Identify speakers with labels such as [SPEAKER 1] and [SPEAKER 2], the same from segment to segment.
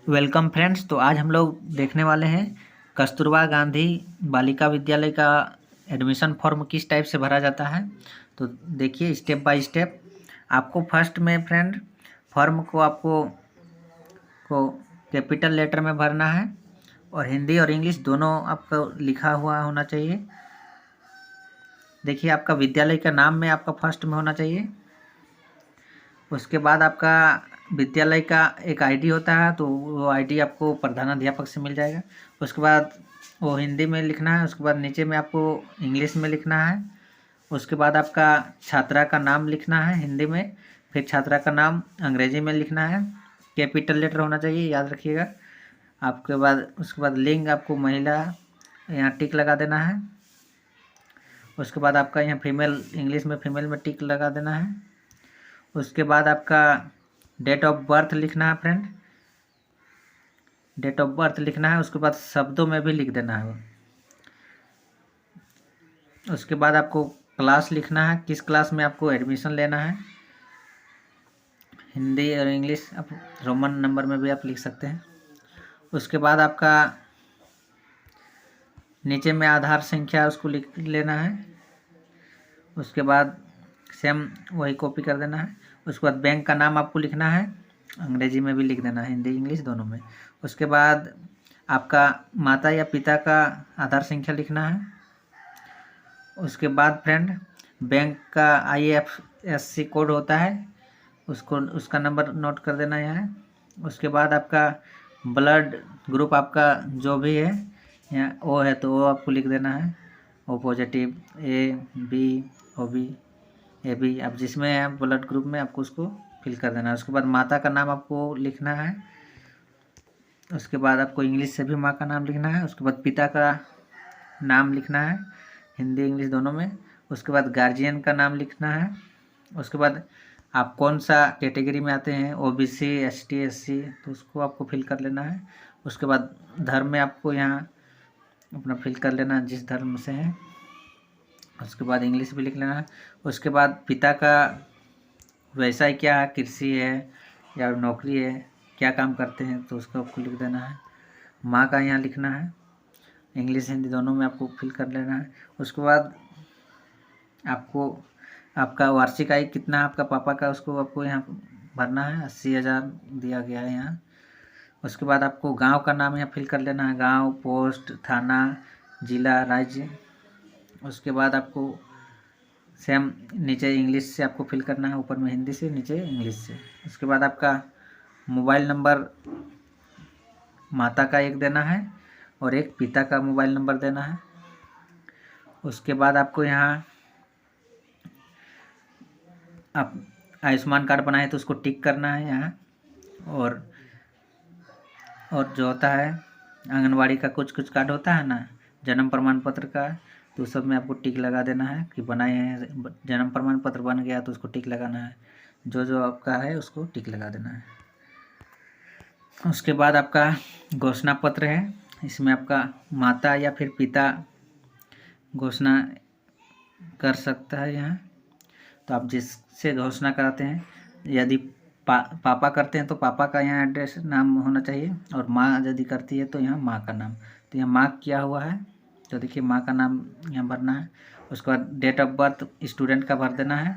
[SPEAKER 1] Welcome friends. तो आज हम लोग देखने वाले हैं कस्तूरबा गांधी बालिका विद्यालय का एडमिशन फॉर्म किस टाइप से भरा जाता है। तो देखिए स्टेप बाय स्टेप। आपको फर्स्ट में फ्रेंड फॉर्म को आपको कैपिटल लेटर में भरना है और हिंदी और इंग्लिश दोनों आपको लिखा हुआ होना चाहिए। देखिए आपका विद्यालय का नाम में आपका फर्स्ट में होना चाहिए। उसके बाद आपका विद्यालय का एक आईडी होता है, तो वो आईडी आपको प्रधानाध्यापक से मिल जाएगा। उसके बाद वो हिंदी में लिखना है। उसके बाद नीचे में आपको इंग्लिश में लिखना है। उसके बाद आपका छात्रा का नाम लिखना है हिंदी में, फिर छात्रा का नाम अंग्रेजी में लिखना है। कैपिटल लेटर होना चाहिए, याद रखिएगा। आपके बाद उसके बाद लिंग आपको महिला, यहाँ टिक लगा देना है। उसके बाद आपका यहाँ फीमेल, इंग्लिश में फीमेल में टिक लगा देना है। उसके बाद आपका डेट ऑफ बर्थ लिखना है फ्रेंड, डेट ऑफ बर्थ लिखना है। उसके बाद शब्दों में भी लिख देना है। उसके बाद आपको क्लास लिखना है, किस क्लास में आपको एडमिशन लेना है। हिंदी और इंग्लिश आप रोमन नंबर में भी आप लिख सकते हैं। उसके बाद आपका नीचे में आधार संख्या उसको लिख लेना है। उसके बाद सेम वही कॉपी कर देना है। उसके बाद बैंक का नाम आपको लिखना है, अंग्रेजी में भी लिख देना है, हिंदी इंग्लिश दोनों में। उसके बाद आपका माता या पिता का आधार संख्या लिखना है। उसके बाद फ्रेंड बैंक का IFSC कोड होता है, उसका नंबर नोट कर देना है। उसके बाद आपका ब्लड ग्रुप आपका जो भी है, यहाँ ओ है तो वो आपको लिख देना है, O positive, AB, OB, AB, आप जिसमें है ब्लड ग्रुप में आपको उसको फिल कर देना है। उसके बाद माता का नाम आपको लिखना है। उसके बाद आपको इंग्लिश से भी माँ का नाम लिखना है। उसके बाद पिता का नाम लिखना है, हिंदी इंग्लिश दोनों में। उसके बाद गार्जियन का नाम लिखना है। उसके बाद आप कौन सा कैटेगरी में आते हैं, OBC, ST, SC, तो उसको आपको फिल कर लेना है। उसके बाद धर्म में आपको यहाँ अपना फिल कर लेना जिस धर्म से है। उसके बाद इंग्लिश भी लिख लेना है। उसके बाद पिता का व्यवसाय क्या है, कृषि है या नौकरी है, क्या काम करते हैं, तो उसको आपको लिख देना है। माँ का यहाँ लिखना है, इंग्लिश हिंदी दोनों में आपको फिल कर लेना है। उसके बाद आपको आपका वार्षिक आय कितना है आपका पापा का, उसको आपको यहाँ भरना है। 80,000 दिया गया है यहाँ। उसके बाद आपको गांव का नाम यहाँ फिल कर लेना है, गांव, पोस्ट, थाना, जिला, राज्य। उसके बाद आपको सेम नीचे इंग्लिश से आपको फिल करना है, ऊपर में हिंदी से, नीचे इंग्लिश से। उसके बाद आपका मोबाइल नंबर माता का एक देना है और एक पिता का मोबाइल नंबर देना है। उसके बाद आपको यहाँ आप आयुष्मान कार्ड बनाए तो उसको टिक करना है यहाँ। और जो होता है आंगनवाड़ी का कुछ कार्ड होता है ना, जन्म प्रमाण पत्र का, तो सब में आपको टिक लगा देना है कि बनाए हैं। जन्म प्रमाण पत्र बन गया तो उसको टिक लगाना है, जो जो आपका है उसको टिक लगा देना है। उसके बाद आपका घोषणा पत्र है, इसमें आपका माता या फिर पिता घोषणा कर सकता है यहाँ, तो आप जिससे घोषणा कराते हैं, यदि पापा करते हैं तो पापा का यहाँ एड्रेस नाम होना चाहिए, और माँ यदि करती है तो यहाँ माँ का नाम। तो यहाँ माँ किया हुआ है, तो देखिए माँ का नाम यहाँ भरना है। उसके बाद डेट ऑफ बर्थ स्टूडेंट का भर देना है।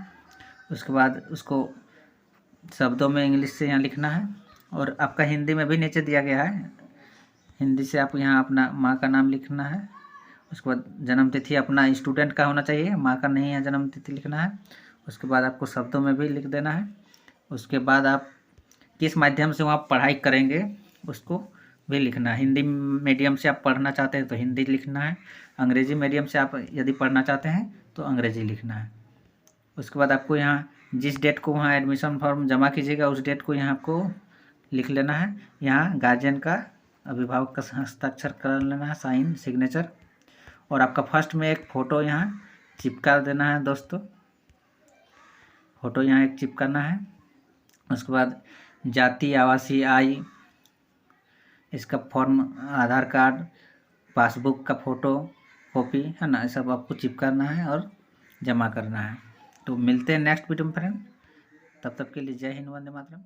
[SPEAKER 1] उसके बाद उसको शब्दों में इंग्लिश से यहाँ लिखना है, और आपका हिंदी में भी नीचे दिया गया है, हिंदी से आप यहाँ अपना माँ का नाम लिखना है। उसके बाद जन्म तिथि अपना स्टूडेंट का होना चाहिए, माँ का नहीं है जन्म तिथि लिखना है। उसके बाद आपको शब्दों में भी लिख देना है। उसके बाद आप किस माध्यम से वहाँ पढ़ाई करेंगे उसको भी लिखना है। हिंदी मीडियम से आप पढ़ना चाहते हैं तो हिंदी लिखना है, अंग्रेजी मीडियम से आप यदि पढ़ना चाहते हैं तो अंग्रेजी लिखना है। उसके बाद आपको यहाँ जिस डेट को वहाँ एडमिशन फॉर्म जमा कीजिएगा उस डेट को यहाँ आपको लिख लेना है। यहाँ गार्जियन का, अभिभावक का हस्ताक्षर कर लेना है, साइन, सिग्नेचर। और आपका फर्स्ट में एक फ़ोटो यहाँ चिपका देना है दोस्तों, फ़ोटो यहाँ एक चिपकाना है। उसके बाद जाति, आवासीय, आय, इसका फॉर्म, आधार कार्ड, पासबुक का फ़ोटो कॉपी है ना, ये सब आपको चिपकाना है और जमा करना है। तो मिलते हैं नेक्स्ट वीडियो में फ्रेंड, तब तक के लिए जय हिंद, वंदे मातरम।